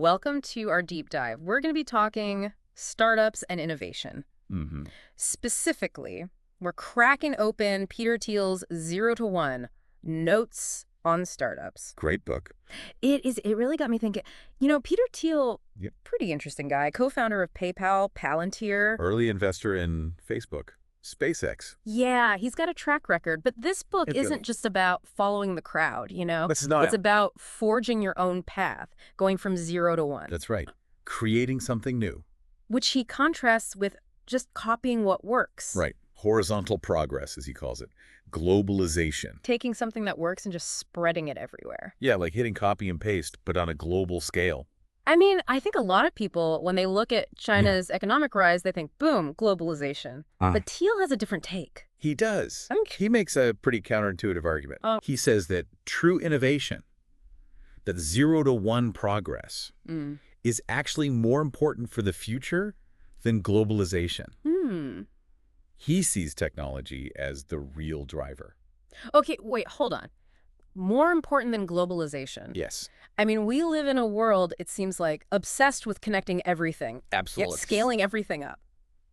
welcome to our deep dive. We're going to be talking startups and innovation. Mm-hmm. Specifically, we're cracking open Peter Thiel's 0 to 1 Notes on Startups. Great book. It really got me thinking. Peter Thiel, Yep. pretty interesting guy, co-founder of PayPal, Palantir. Early investor in Facebook, SpaceX. Yeah, he's got a track record. But this book It's isn't good. just about following the crowd, It's not. It's about forging your own path, going from 0 to 1. That's right. Creating something new. Which he contrasts with just copying what works. Right. Horizontal progress, as he calls it. Globalization. Taking something that works and just spreading it everywhere. Yeah, like hitting copy and paste, but on a global scale. I mean, I think a lot of people, when they look at China's economic rise, they think, boom, globalization. But Thiel has a different take. He does. Okay. He makes a pretty counterintuitive argument. He says that true innovation, that 0 to 1 progress, is actually more important for the future than globalization. He sees technology as the real driver. Okay, wait, hold on. More important than globalization. Yes. I mean, we live in a world, it seems like, obsessed with connecting everything. Absolutely. Yet scaling everything up.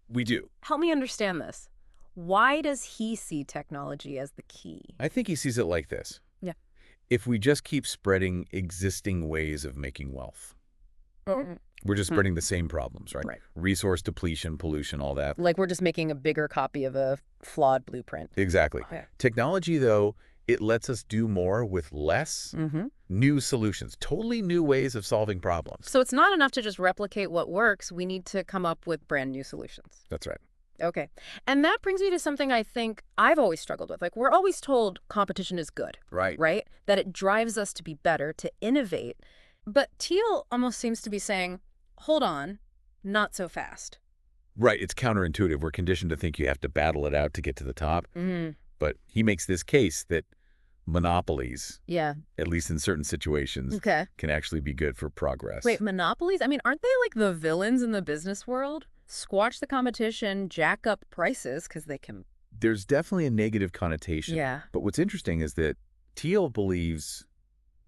We do. Help me understand this. Why does he see technology as the key? I think he sees it like this. Yeah. If we just keep spreading existing ways of making wealth, we're just spreading the same problems, right? Right. Resource depletion, pollution, all that. Like we're just making a bigger copy of a flawed blueprint. Exactly. Yeah. Technology, though, it lets us do more with less. New solutions, totally new ways of solving problems. So it's not enough to just replicate what works. We need to come up with brand new solutions. That's right. Okay. And that brings me to something I think I've always struggled with. Like, we're always told competition is good, Right. right? That it drives us to be better, to innovate. But Thiel almost seems to be saying, hold on, not so fast. Right. It's counterintuitive. We're conditioned to think you have to battle it out to get to the top. But he makes this case that monopolies, Yeah. at least in certain situations, Okay. can actually be good for progress. Wait, monopolies? I mean, aren't they like the villains in the business world? Squash the competition, jack up prices because they can. There's definitely a negative connotation. Yeah. But what's interesting is that Thiel believes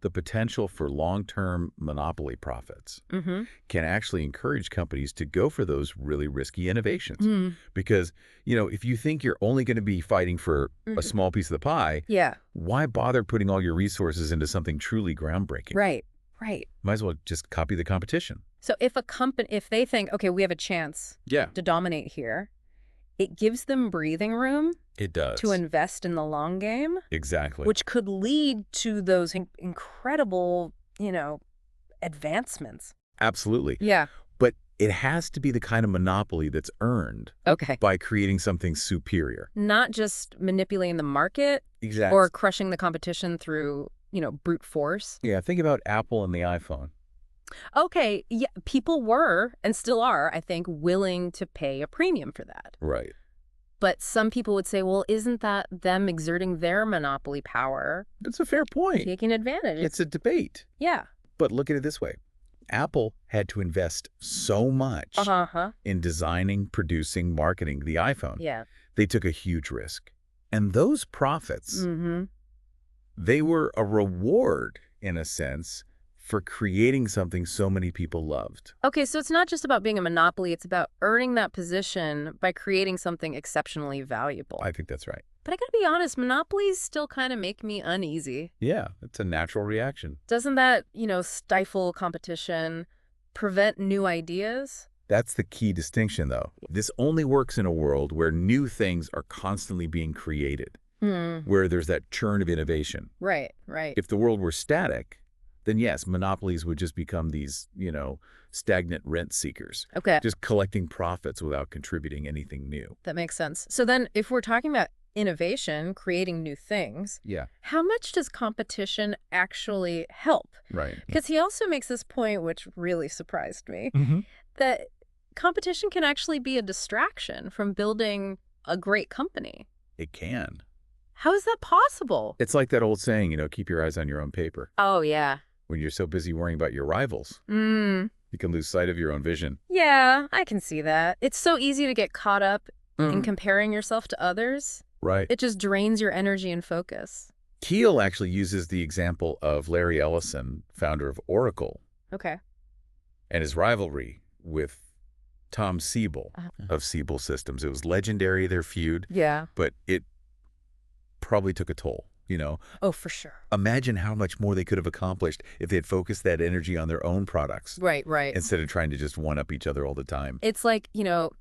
the potential for long-term monopoly profits can actually encourage companies to go for those really risky innovations. Because, if you think you're only going to be fighting for a small piece of the pie, Yeah. why bother putting all your resources into something truly groundbreaking? Right. Right. Might as well just copy the competition. So if they think, okay, we have a chance Yeah, to dominate here, it gives them breathing room it does. to invest in the long game, Exactly. which could lead to those incredible, advancements. Absolutely. Yeah. But it has to be the kind of monopoly that's earned Okay. by creating something superior. Not just manipulating the market Exactly. or crushing the competition through, brute force. Yeah, think about Apple and the iPhone. Okay. Yeah. People were and still are, I think, willing to pay a premium for that. Right. But some people would say, well, isn't that them exerting their monopoly power, That's a fair point. taking advantage? It's a debate. Yeah. But look at it this way. Apple had to invest so much in designing, producing, marketing the iPhone. Yeah. They took a huge risk. And those profits, they were a reward, in a sense, for creating something so many people loved. Okay, so it's not just about being a monopoly. It's about earning that position by creating something exceptionally valuable. I think that's right. But I gotta be honest, monopolies still kind of make me uneasy. Yeah, it's a natural reaction. Doesn't that, stifle competition, prevent new ideas? That's the key distinction, though. This only works in a world where new things are constantly being created, where there's that churn of innovation. Right, right. If the world were static, then yes, monopolies would just become these, stagnant rent seekers, Okay, just collecting profits without contributing anything new. that makes sense. So then if we're talking about innovation, creating new things, Yeah, how much does competition actually help? right. Because he also makes this point, which really surprised me, that competition can actually be a distraction from building a great company. It can. How is that possible? It's like that old saying, keep your eyes on your own paper. Oh, yeah. When you're so busy worrying about your rivals, you can lose sight of your own vision. Yeah, I can see that. It's so easy to get caught up in comparing yourself to others. Right. It just drains your energy and focus. Thiel actually uses the example of Larry Ellison, founder of Oracle. Okay. and his rivalry with Tom Siebel of Siebel Systems. It was legendary, their feud. Yeah. But it probably took a toll, you know? Oh, for sure. Imagine how much more they could have accomplished if they had focused that energy on their own products. Right. Instead of trying to just one-up each other all the time. It's like,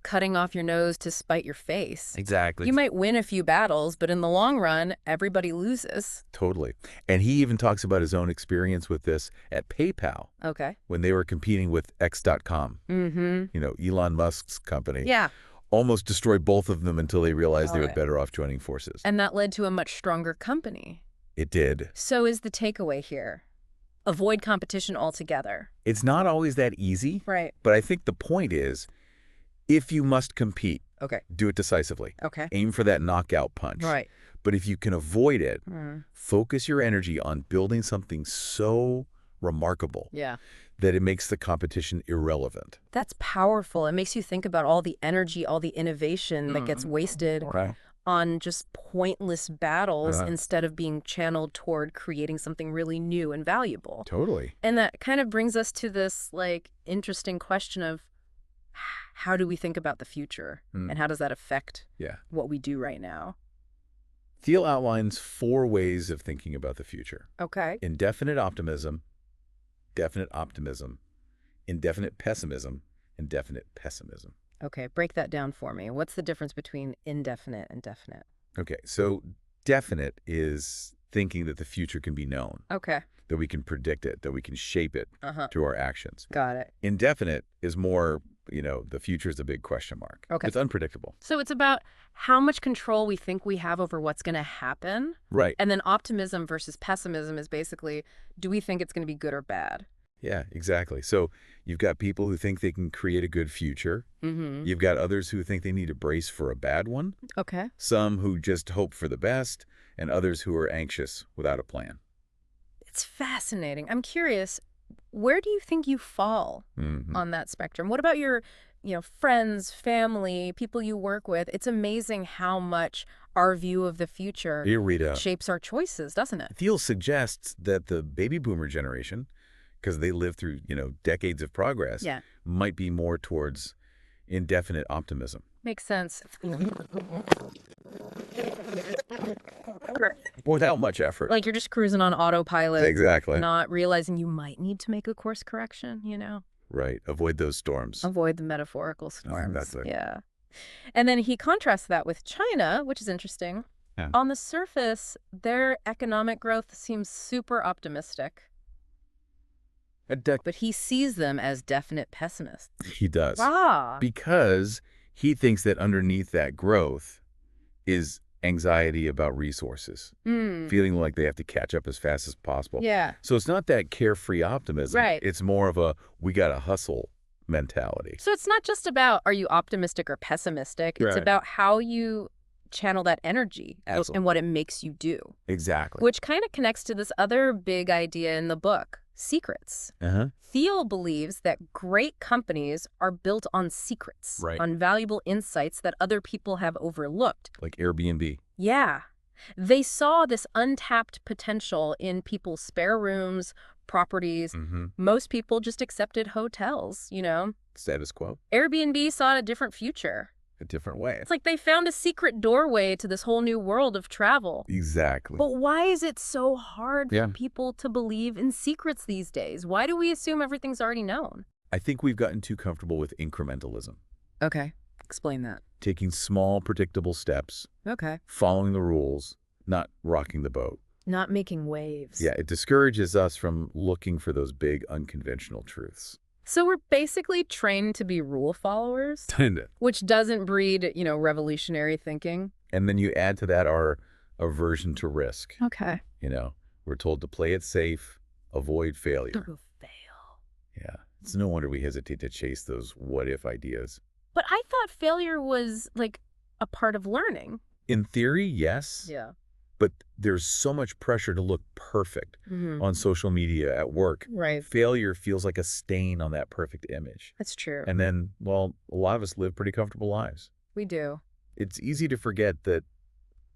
cutting off your nose to spite your face. Exactly. You might win a few battles, but in the long run, everybody loses. Totally. And he even talks about his own experience with this at PayPal. Okay. When they were competing with X.com. Elon Musk's company. Yeah. Almost destroyed both of them until they realized they were better off joining forces. And that led to a much stronger company. It did. So is the takeaway here? Avoid competition altogether. It's not always that easy. Right. But I think the point is, if you must compete, okay, do it decisively. Okay. Aim for that knockout punch. Right. But if you can avoid it, focus your energy on building something so remarkable that it makes the competition irrelevant. That's powerful. It makes you think about all the energy, all the innovation that gets wasted on just pointless battles instead of being channeled toward creating something really new and valuable. Totally. And that kind of brings us to this interesting question of how do we think about the future and how does that affect what we do right now? Thiel outlines 4 ways of thinking about the future. Okay. Indefinite optimism, definite optimism, indefinite pessimism, and definite pessimism. Okay, break that down for me. What's the difference between indefinite and definite? Okay, so definite is thinking that the future can be known. Okay. That we can predict it, that we can shape it through our actions. Got it. Indefinite is more, the future is a big question mark. Okay. It's unpredictable. So it's about how much control we think we have over what's going to happen. Right. And then optimism versus pessimism is basically, do we think it's going to be good or bad? Yeah, exactly. So you've got people who think they can create a good future. You've got others who think they need to brace for a bad one. Okay. Some who just hope for the best, and others who are anxious without a plan. It's fascinating. I'm curious, where do you think you fall on that spectrum? What about your, friends, family, people you work with? It's amazing how much our view of the future shapes our choices, doesn't it? Thiel suggests that the baby boomer generation, because they lived through, decades of progress, might be more towards indefinite optimism. Makes sense. Without much effort. Like you're just cruising on autopilot. Exactly. Not realizing you might need to make a course correction, Right. Avoid those storms. Avoid the metaphorical storms. That's it. Yeah. And then he contrasts that with China, which is interesting. Yeah. On the surface, their economic growth seems super optimistic. But he sees them as definite pessimists. He does. Ah. Because he thinks that underneath that growth is anxiety about resources, feeling like they have to catch up as fast as possible. Yeah. So it's not that carefree optimism. Right. It's more of a we got to hustle mentality. So it's not just about are you optimistic or pessimistic. It's about how you channel that energy and what it makes you do. Exactly. Which kind of connects to this other big idea in the book. Secrets. Thiel believes that great companies are built on secrets, on valuable insights that other people have overlooked. Like Airbnb. Yeah. They saw this untapped potential in people's spare rooms, properties. Most people just accepted hotels, Status quo. Airbnb saw a different future. A different way. It's like they found a secret doorway to this whole new world of travel. Exactly. But why is it so hard for people to believe in secrets these days? Why do we assume everything's already known? I think we've gotten too comfortable with incrementalism. Okay. Explain that. Taking small, predictable steps. Okay. Following the rules, not rocking the boat. Not making waves. Yeah, it discourages us from looking for those big, unconventional truths. So we're basically trained to be rule followers, Kinda. which doesn't breed, revolutionary thinking. And then you add to that our aversion to risk. Okay. We're told to play it safe, avoid failure. Don't fail. Yeah. It's no wonder we hesitate to chase those what-if ideas. But I thought failure was, a part of learning. In theory, yes. Yeah. But there's so much pressure to look perfect on social media, at work. Right. Failure feels like a stain on that perfect image. That's true. And then, a lot of us live pretty comfortable lives. We do. It's easy to forget that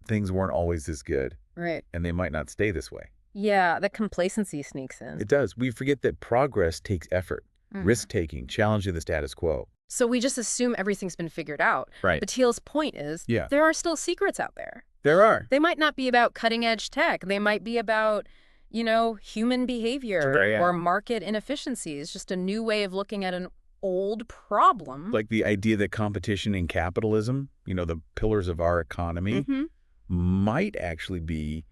things weren't always this good. Right. And they might not stay this way. Yeah, the complacency sneaks in. It does. We forget that progress takes effort. risk-taking, challenging the status quo. So we just assume everything's been figured out. Right. But Thiel's point is there are still secrets out there. There are. They might not be about cutting-edge tech. They might be about, human behavior or market inefficiencies, just a new way of looking at an old problem. Like the idea that competition and capitalism, the pillars of our economy, might actually be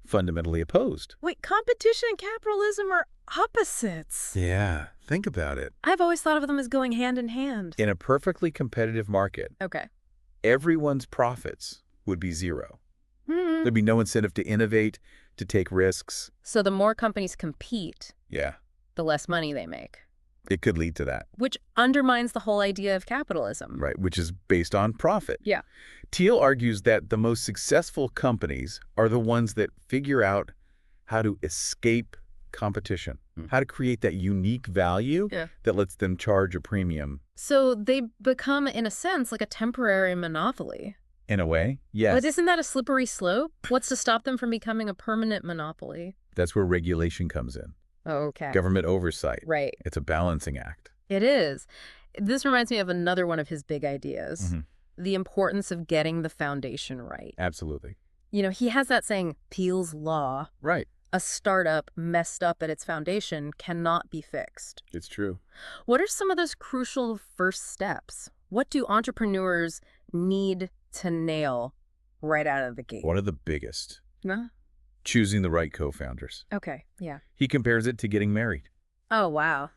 fundamentally opposed. Wait, competition and capitalism are opposites. Yeah, think about it. I've always thought of them as going hand in hand. In a perfectly competitive market, everyone's profits would be zero. There'd be no incentive to innovate, to take risks. So the more companies compete, the less money they make. It could lead to that. Which undermines the whole idea of capitalism. Right, which is based on profit. Yeah. Thiel argues that the most successful companies are the ones that figure out how to escape competition, how to create that unique value that lets them charge a premium. So they become, in a sense, like a temporary monopoly. In a way, yes. But isn't that a slippery slope? What's to stop them from becoming a permanent monopoly? That's where regulation comes in. Oh, okay. Government oversight. Right. It's a balancing act. It is. This reminds me of another one of his big ideas, the importance of getting the foundation right. Absolutely. He has that saying, Thiel's law. Right. A startup messed up at its foundation cannot be fixed. It's true. What are some of those crucial first steps? What do entrepreneurs need to nail right out of the gate? One of the biggest. Huh? Choosing the right co-founders. Okay, yeah. He compares it to getting married. Oh, wow.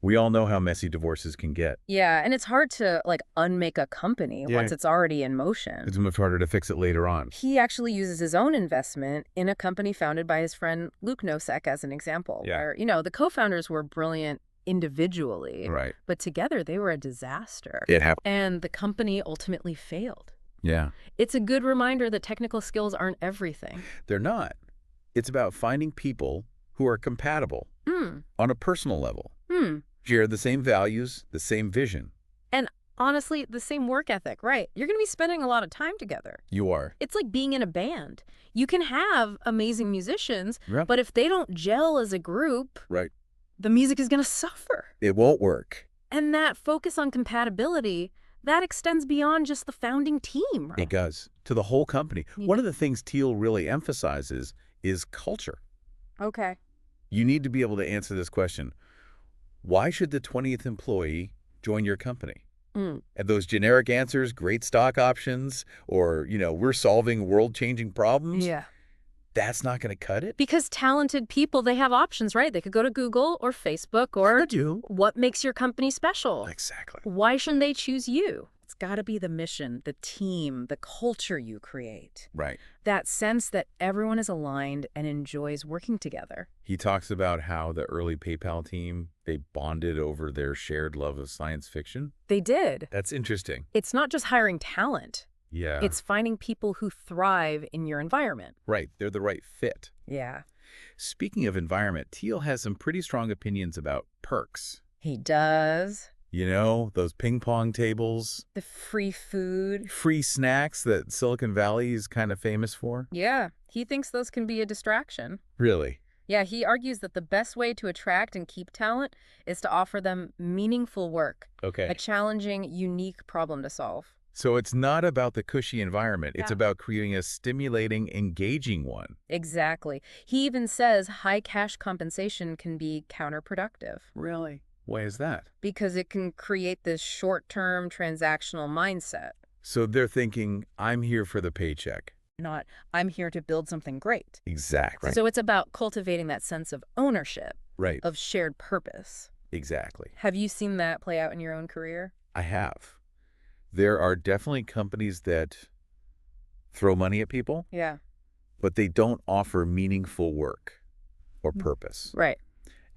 We all know how messy divorces can get. Yeah, and it's hard to, unmake a company once it's already in motion. It's much harder to fix it later on. He actually uses his own investment in a company founded by his friend Luke Nosek as an example, where, the co-founders were brilliant individually, but together they were a disaster. It happened. And the company ultimately failed. Yeah. It's a good reminder that technical skills aren't everything. They're not. It's about finding people who are compatible on a personal level. Share the same values, the same vision. And honestly, the same work ethic, right? You're going to be spending a lot of time together. You are. It's like being in a band. You can have amazing musicians, but if they don't gel as a group, the music is going to suffer. It won't work. And that focus on compatibility, that extends beyond just the founding team, right? It does. To the whole company. Yeah. One of the things Thiel really emphasizes is culture. Okay. You need to be able to answer this question. Why should the 20th employee join your company? And those generic answers, great stock options, or, we're solving world-changing problems. Yeah. That's not going to cut it? Because talented people, they have options, right? They could go to Google or Facebook or what makes your company special? Exactly. Why shouldn't they choose you? It's got to be the mission, the team, the culture you create. Right. That sense that everyone is aligned and enjoys working together. He talks about how the early PayPal team, they bonded over their shared love of science fiction. They did. That's interesting. It's not just hiring talent. Yeah. It's finding people who thrive in your environment. Right. They're the right fit. Yeah. Speaking of environment, Thiel has some pretty strong opinions about perks. He does. Those ping pong tables. The free food. Free snacks that Silicon Valley is kind of famous for. Yeah. He thinks those can be a distraction. Really? Yeah, he argues that the best way to attract and keep talent is to offer them meaningful work. Okay. A challenging, unique problem to solve. So it's not about the cushy environment. It's about creating a stimulating, engaging one. Exactly. He even says high cash compensation can be counterproductive. Really? Why is that? Because it can create this short-term transactional mindset. So they're thinking, I'm here for the paycheck. Not, I'm here to build something great. Exactly. So it's about cultivating that sense of ownership. Right. Of shared purpose. Exactly. Have you seen that play out in your own career? I have. There are definitely companies that throw money at people. Yeah. But they don't offer meaningful work or purpose. Right.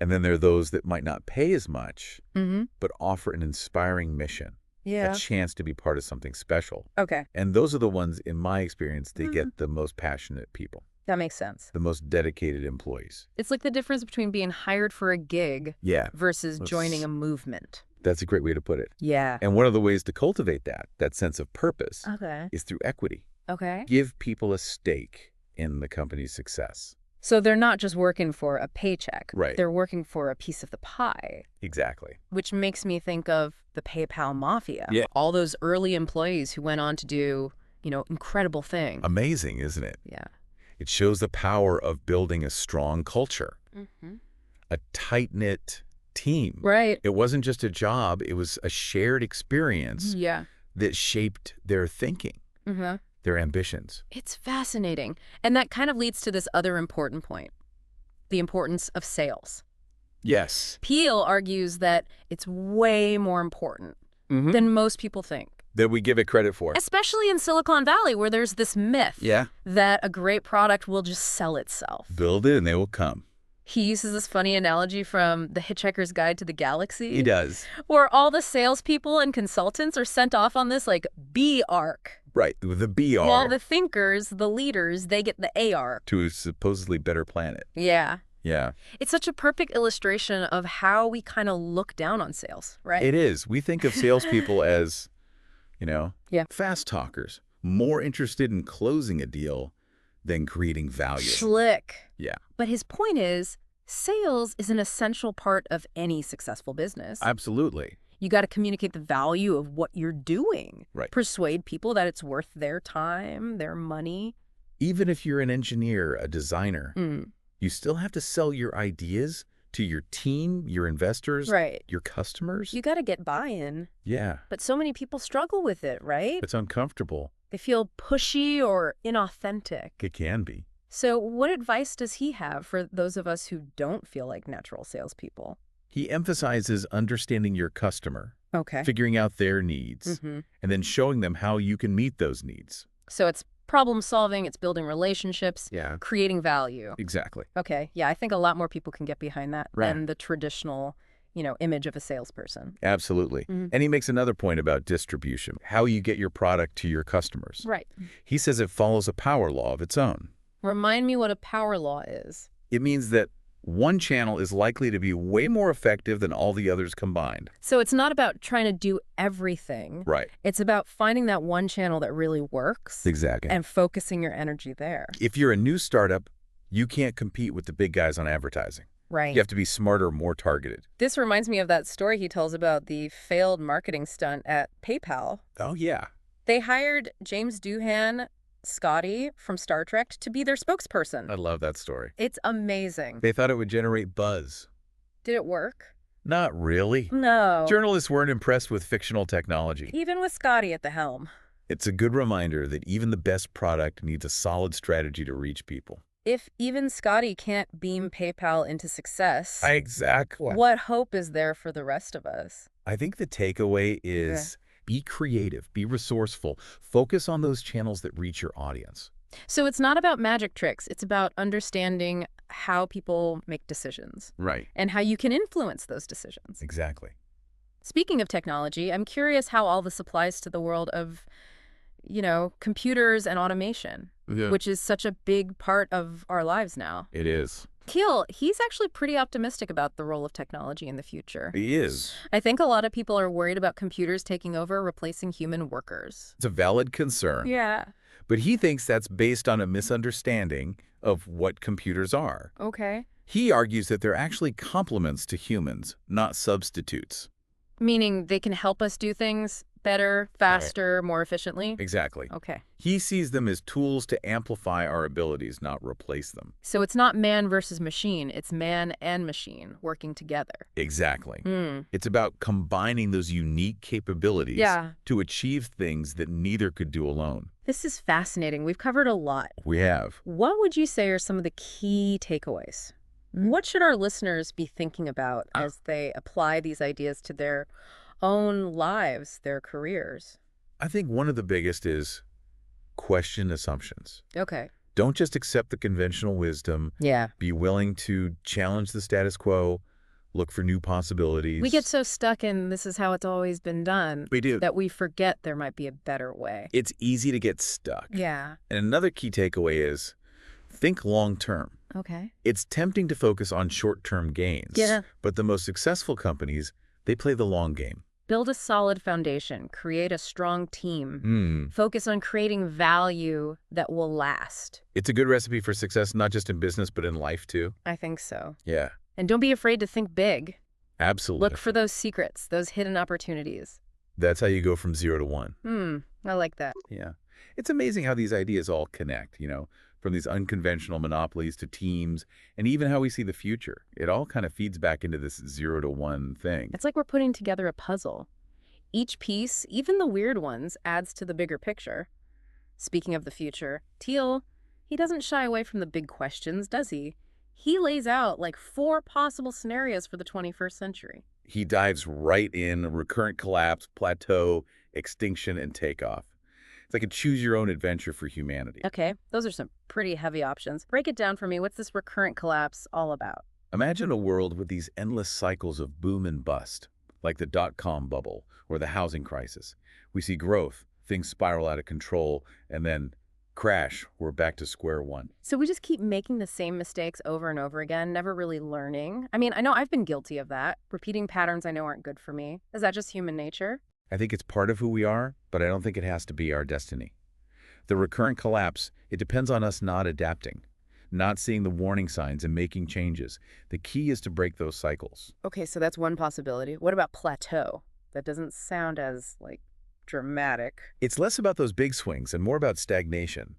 And then there are those that might not pay as much, but offer an inspiring mission. Yeah. A chance to be part of something special. Okay. And those are the ones, in my experience, they get the most passionate people. That makes sense. The most dedicated employees. It's like the difference between being hired for a gig versus joining a movement. That's a great way to put it. Yeah. And one of the ways to cultivate that sense of purpose, is through equity. Okay. Give people a stake in the company's success. So they're not just working for a paycheck. Right. They're working for a piece of the pie. Exactly. Which makes me think of the PayPal mafia. Yeah. All those early employees who went on to do, incredible things. Amazing, isn't it? Yeah. It shows the power of building a strong culture, a tight-knit team. Right. It wasn't just a job. It was a shared experience that shaped their thinking, their ambitions. It's fascinating. And that kind of leads to this other important point, the importance of sales. Yes. Thiel argues that it's way more important than most people think. That we give it credit for. Especially in Silicon Valley, where there's this myth that a great product will just sell itself. Build it and they will come. He uses this funny analogy from The Hitchhiker's Guide to the Galaxy. He does. Where all the salespeople and consultants are sent off on this, B arc. Right, the BR. While the thinkers, the leaders, they get the A arc. To a supposedly better planet. Yeah. Yeah. It's such a perfect illustration of how we kind of look down on sales, right? It is. We think of salespeople as, fast talkers, more interested in closing a deal than creating value. Slick. Yeah. But his point is, sales is an essential part of any successful business. Absolutely. You got to communicate the value of what you're doing. Right. Persuade people that it's worth their time, their money. Even if you're an engineer, a designer, you still have to sell your ideas to your team, your investors, your customers. You got to get buy-in. Yeah. But so many people struggle with it, right? It's uncomfortable. They feel pushy or inauthentic. It can be. So what advice does he have for those of us who don't feel like natural salespeople? He emphasizes understanding your customer, figuring out their needs, and then showing them how you can meet those needs. So it's problem solving, it's building relationships, creating value. Exactly. Okay, yeah, I think a lot more people can get behind that than the traditional, image of a salesperson. Absolutely. And he makes another point about distribution, how you get your product to your customers. Right. He says it follows a power law of its own. Remind me what a power law is. It means that one channel is likely to be way more effective than all the others combined. So it's not about trying to do everything. Right. It's about finding that one channel that really works. Exactly. And focusing your energy there. If you're a new startup, you can't compete with the big guys on advertising. Right. You have to be smarter, more targeted. This reminds me of that story he tells about the failed marketing stunt at PayPal. Oh, yeah. They hired James Doohan, Scotty from Star Trek, to be their spokesperson. I love that story. It's amazing. They thought it would generate buzz. Did it work? Not really. No. Journalists weren't impressed with fictional technology. Even with Scotty at the helm. It's a good reminder that even the best product needs a solid strategy to reach people. If even Scotty can't beam PayPal into success, Exactly. what hope is there for the rest of us? I think the takeaway is be creative, be resourceful, focus on those channels that reach your audience. So it's not about magic tricks. It's about understanding how people make decisions. Right. And how you can influence those decisions. Exactly. Speaking of technology, I'm curious how all this applies to the world of, computers and automation, which is such a big part of our lives now. It is. Thiel, he's actually pretty optimistic about the role of technology in the future. He is. I think a lot of people are worried about computers taking over, replacing human workers. It's a valid concern. Yeah. But he thinks that's based on a misunderstanding of what computers are. Okay. He argues that they're actually complements to humans, not substitutes. Meaning they can help us do things better, faster, more efficiently? Exactly. Okay. He sees them as tools to amplify our abilities, not replace them. So it's not man versus machine. It's man and machine working together. Exactly. It's about combining those unique capabilities to achieve things that neither could do alone. This is fascinating. We've covered a lot. We have. What would you say are some of the key takeaways? What should our listeners be thinking about as they apply these ideas to their own lives, their careers? I think one of the biggest is question assumptions. Okay. Don't just accept the conventional wisdom. Yeah. Be willing to challenge the status quo, look for new possibilities. We get so stuck in this is how it's always been done. We do. That we forget there might be a better way. It's easy to get stuck. Yeah. And another key takeaway is think long term. Okay. It's tempting to focus on short-term gains. Yeah. But the most successful companies, they play the long game. Build a solid foundation, create a strong team, Hmm. focus on creating value that will last. It's a good recipe for success, not just in business, but in life too. I think so. Yeah, And don't be afraid to think big. Look absolutely. for those secrets, those hidden opportunities. That's how you go from 0 to 1. I like that. Yeah. It's amazing how these ideas all connect, from these unconventional monopolies to teams, and even how we see the future. It all kind of feeds back into this 0 to 1 thing. It's like we're putting together a puzzle. Each piece, even the weird ones, adds to the bigger picture. Speaking of the future, Thiel, he doesn't shy away from the big questions, does he? He lays out like 4 possible scenarios for the 21st century. He dives right in recurrent collapse, plateau, extinction, and takeoff. It's like a choose-your-own-adventure for humanity. Okay, those are some pretty heavy options. Break it down for me. What's this recurrent collapse all about? Imagine a world with these endless cycles of boom and bust, like the dot-com bubble or the housing crisis. We see growth, things spiral out of control, and then crash, we're back to square one. So we just keep making the same mistakes over and over again, never really learning. I mean, I know I've been guilty of that, repeating patterns I know aren't good for me. Is that just human nature? I think it's part of who we are, but I don't think it has to be our destiny. The recurrent collapse, it depends on us not adapting, not seeing the warning signs and making changes. The key is to break those cycles. Okay, so that's one possibility. What about plateau? That doesn't sound as, dramatic. It's less about those big swings and more about stagnation.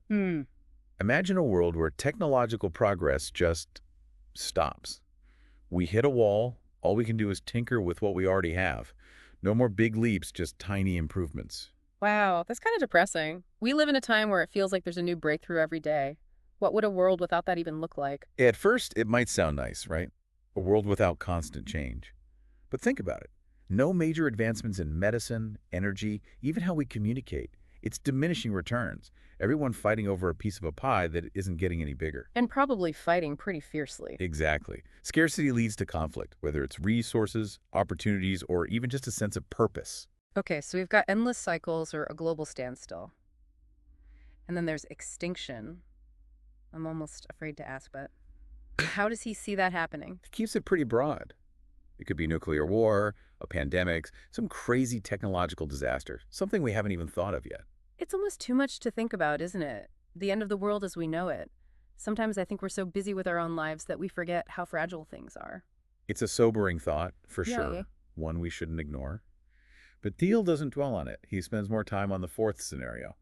Imagine a world where technological progress just stops. We hit a wall, all we can do is tinker with what we already have. No more big leaps, just tiny improvements. Wow, that's kind of depressing. We live in a time where it feels like there's a new breakthrough every day. What would a world without that even look like? At first, it might sound nice, right? A world without constant change. But think about it. No major advancements in medicine, energy, even how we communicate. It's diminishing returns. Everyone fighting over a piece of a pie that isn't getting any bigger. And probably fighting pretty fiercely. Exactly. Scarcity leads to conflict, whether it's resources, opportunities, or even just a sense of purpose. Okay, so we've got endless cycles or a global standstill. And then there's extinction. I'm almost afraid to ask, but how does he see that happening? It keeps it pretty broad. It could be nuclear war, a pandemic, some crazy technological disaster, something we haven't even thought of yet. It's almost too much to think about, isn't it? The end of the world as we know it. Sometimes I think we're so busy with our own lives that we forget how fragile things are. It's a sobering thought, for Yeah, sure, yeah. one we shouldn't ignore. But Thiel doesn't dwell on it. He spends more time on the fourth scenario,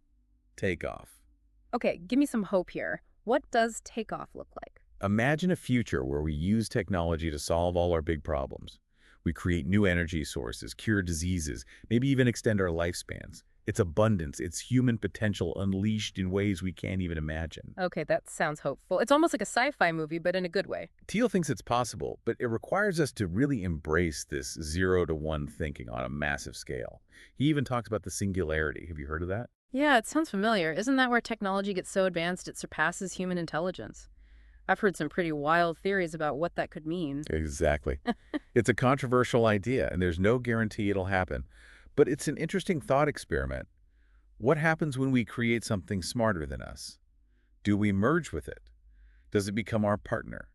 takeoff. Okay, give me some hope here. What does takeoff look like? Imagine a future where we use technology to solve all our big problems. We create new energy sources, cure diseases, maybe even extend our lifespans. It's abundance, it's human potential unleashed in ways we can't even imagine. Okay, that sounds hopeful. It's almost like a sci-fi movie, but in a good way. Thiel thinks it's possible, but it requires us to really embrace this 0 to 1 thinking on a massive scale. He even talks about the singularity. Have you heard of that? Yeah, it sounds familiar. Isn't that where technology gets so advanced it surpasses human intelligence? I've heard some pretty wild theories about what that could mean. Exactly. It's a controversial idea, and there's no guarantee it'll happen. But it's an interesting thought experiment. What happens when we create something smarter than us? Do we merge with it? Does it become our partner?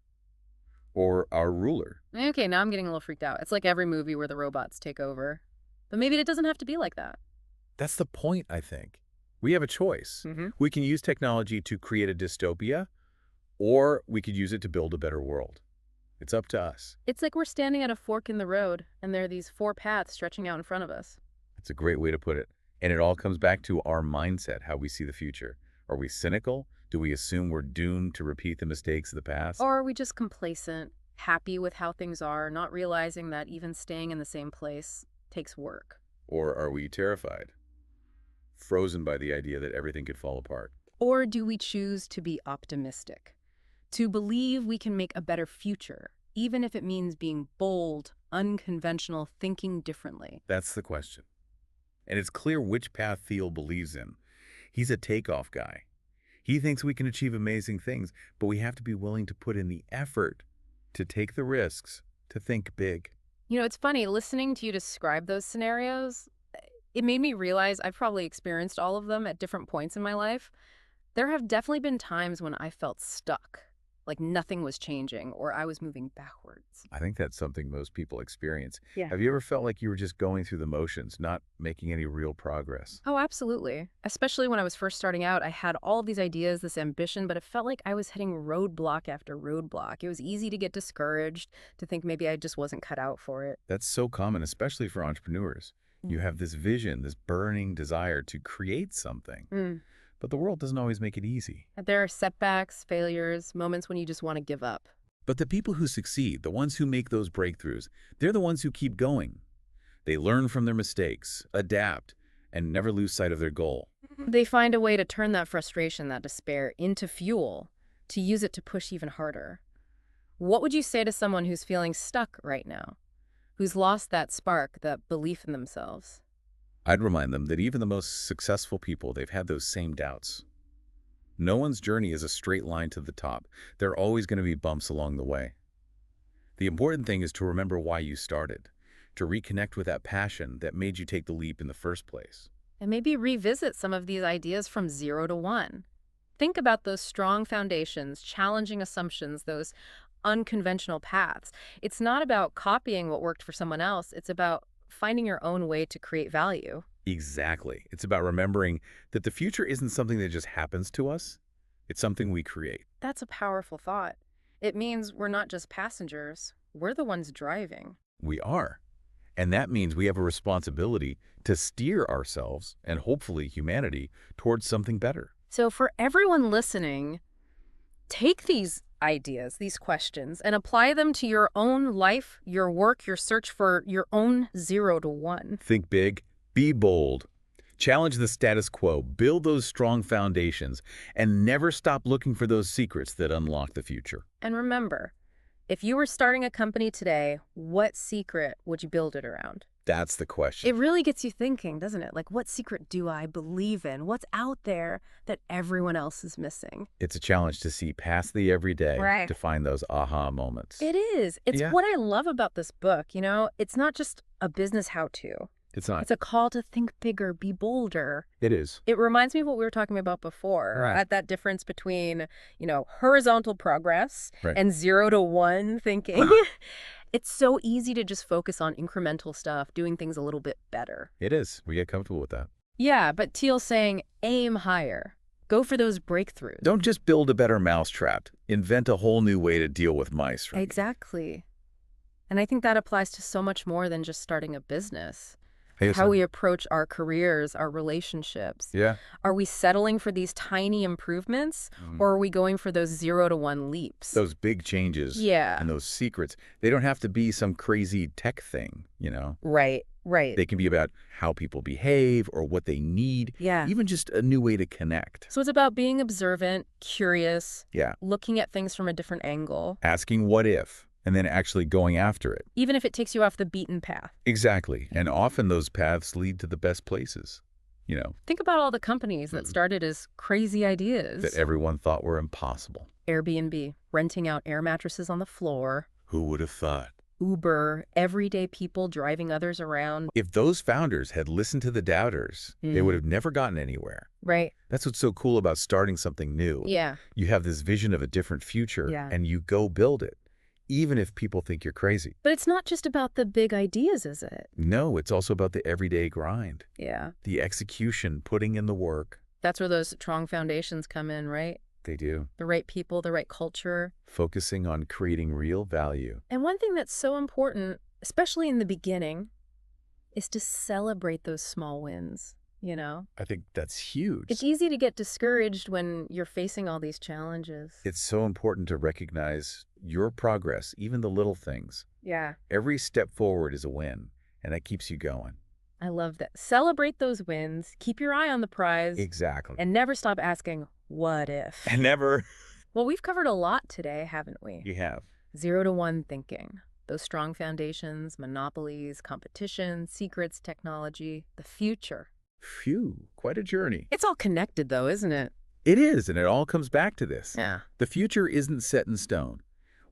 Or our ruler? Okay, now I'm getting a little freaked out. It's like every movie where the robots take over. But maybe it doesn't have to be like that. That's the point, I think. We have a choice. We can use technology to create a dystopia, or we could use it to build a better world. It's up to us. It's like we're standing at a fork in the road, and there are these 4 paths stretching out in front of us. It's a great way to put it. And it all comes back to our mindset, how we see the future. Are we cynical? Do we assume we're doomed to repeat the mistakes of the past? Or are we just complacent, happy with how things are, not realizing that even staying in the same place takes work? Or are we terrified? Frozen by the idea that everything could fall apart? Or do we choose to be optimistic? To believe we can make a better future, even if it means being bold, unconventional, thinking differently? That's the question. And it's clear which path Thiel believes in. He's a takeoff guy. He thinks we can achieve amazing things, but we have to be willing to put in the effort, to take the risks, to think big. You know, it's funny, listening to you describe those scenarios, it made me realize I've probably experienced all of them at different points in my life. There have definitely been times when I felt stuck, like nothing was changing or I was moving backwards. I think that's something most people experience. Yeah. Have you ever felt like you were just going through the motions, not making any real progress? Oh, absolutely. Especially when I was first starting out, I had all of these ideas, this ambition, but it felt like I was hitting roadblock after roadblock. It was easy to get discouraged, to think maybe I just wasn't cut out for it. That's so common, especially for entrepreneurs. You have this vision, this burning desire to create something, Mm. but the world doesn't always make it easy. There are setbacks, failures, moments when you just want to give up. But the people who succeed, the ones who make those breakthroughs, they're the ones who keep going. They learn from their mistakes, adapt, and never lose sight of their goal. They find a way to turn that frustration, that despair, into fuel, to use it to push even harder. What would you say to someone who's feeling stuck right now, who's lost that spark, that belief in themselves? I'd remind them that even the most successful people, they've had those same doubts. No one's journey is a straight line to the top. There are always going to be bumps along the way. The important thing is to remember why you started, to reconnect with that passion that made you take the leap in the first place. And maybe revisit some of these ideas from 0 to 1. Think about those strong foundations, challenging assumptions, those unconventional paths. It's not about copying what worked for someone else. It's about finding your own way to create value. Exactly. It's about remembering that the future isn't something that just happens to us. It's something we create. That's a powerful thought. It means we're not just passengers. We're the ones driving. We are. And that means we have a responsibility to steer ourselves and hopefully humanity towards something better. So for everyone listening, take these ideas, these questions, and apply them to your own life, your work, your search for your own 0 to 1. Think big, be bold, challenge the status quo, build those strong foundations, and never stop looking for those secrets that unlock the future. And remember, if you were starting a company today, what secret would you build it around? That's the question. It really gets you thinking, doesn't it? Like, what secret do I believe in? What's out there that everyone else is missing? It's a challenge to see past the everyday Right. to find those aha moments. It is. It's Yeah. what I love about this book, It's not just a business how-to. It's not. It's a call to think bigger, be bolder. It is. It reminds me of what we were talking about before, Right. at that difference between, horizontal progress Right. and 0 to 1 thinking. It's so easy to just focus on incremental stuff, doing things a little bit better. It is. We get comfortable with that. Yeah, but Thiel's saying aim higher. Go for those breakthroughs. Don't just build a better mousetrap. Invent a whole new way to deal with mice. Right? Exactly. And I think that applies to so much more than just starting a business. Hey, How we approach our careers, our relationships. Yeah. Are we settling for these tiny improvements, or are we going for those 0 to 1 leaps? Those big changes Yeah. and those secrets, they don't have to be some crazy tech thing, Right. They can be about how people behave or what they need, Yeah. even just a new way to connect. So it's about being observant, curious, Yeah. looking at things from a different angle, Asking what if, and then actually going after it. even if it takes you off the beaten path. Exactly. And often those paths lead to the best places, Think about all the companies that started as crazy ideas. that everyone thought were impossible. Airbnb, renting out air mattresses on the floor. Who would have thought? Uber, everyday people driving others around. If those founders had listened to the doubters, they would have never gotten anywhere. Right. That's what's so cool about starting something new. Yeah. You have this vision of a different future, Yeah. and you go build it, even if people think you're crazy. But it's not just about the big ideas, is it? No, it's also about the everyday grind, Yeah. the execution, putting in the work. That's where those strong foundations come in, right? They do. The right people, the right culture. Focusing on creating real value. And one thing that's so important, especially in the beginning, is to celebrate those small wins, I think that's huge. It's easy to get discouraged when you're facing all these challenges. It's so important to recognize your progress, even the little things. Yeah. Every step forward is a win, and that keeps you going. I love that. Celebrate those wins, keep your eye on the prize, Exactly. and never stop asking, what if? And never. Well, we've covered a lot today, haven't we? You have. 0 to 1 thinking. Those strong foundations, monopolies, competition, secrets, technology, the future. Phew, quite a journey. It's all connected, though, isn't it? It is, and it all comes back to this. Yeah. The future isn't set in stone.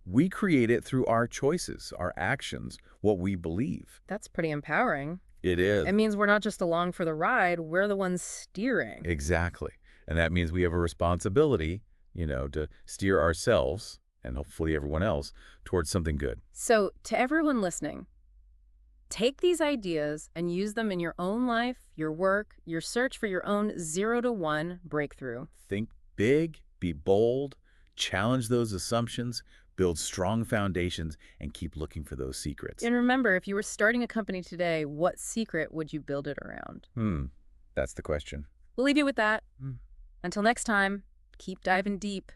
We create it through our choices, our actions, what we believe. That's pretty empowering. It is. It means we're not just along for the ride, we're the ones steering. Exactly. And that means we have a responsibility, to steer ourselves and hopefully everyone else, towards something good. So, to everyone listening, take these ideas and use them in your own life, your work, your search for your own 0 to 1 breakthrough. Think big, be bold, challenge those assumptions, build strong foundations, and keep looking for those secrets. And remember, if you were starting a company today, what secret would you build it around? That's the question. We'll leave you with that. Until next time, keep diving deep.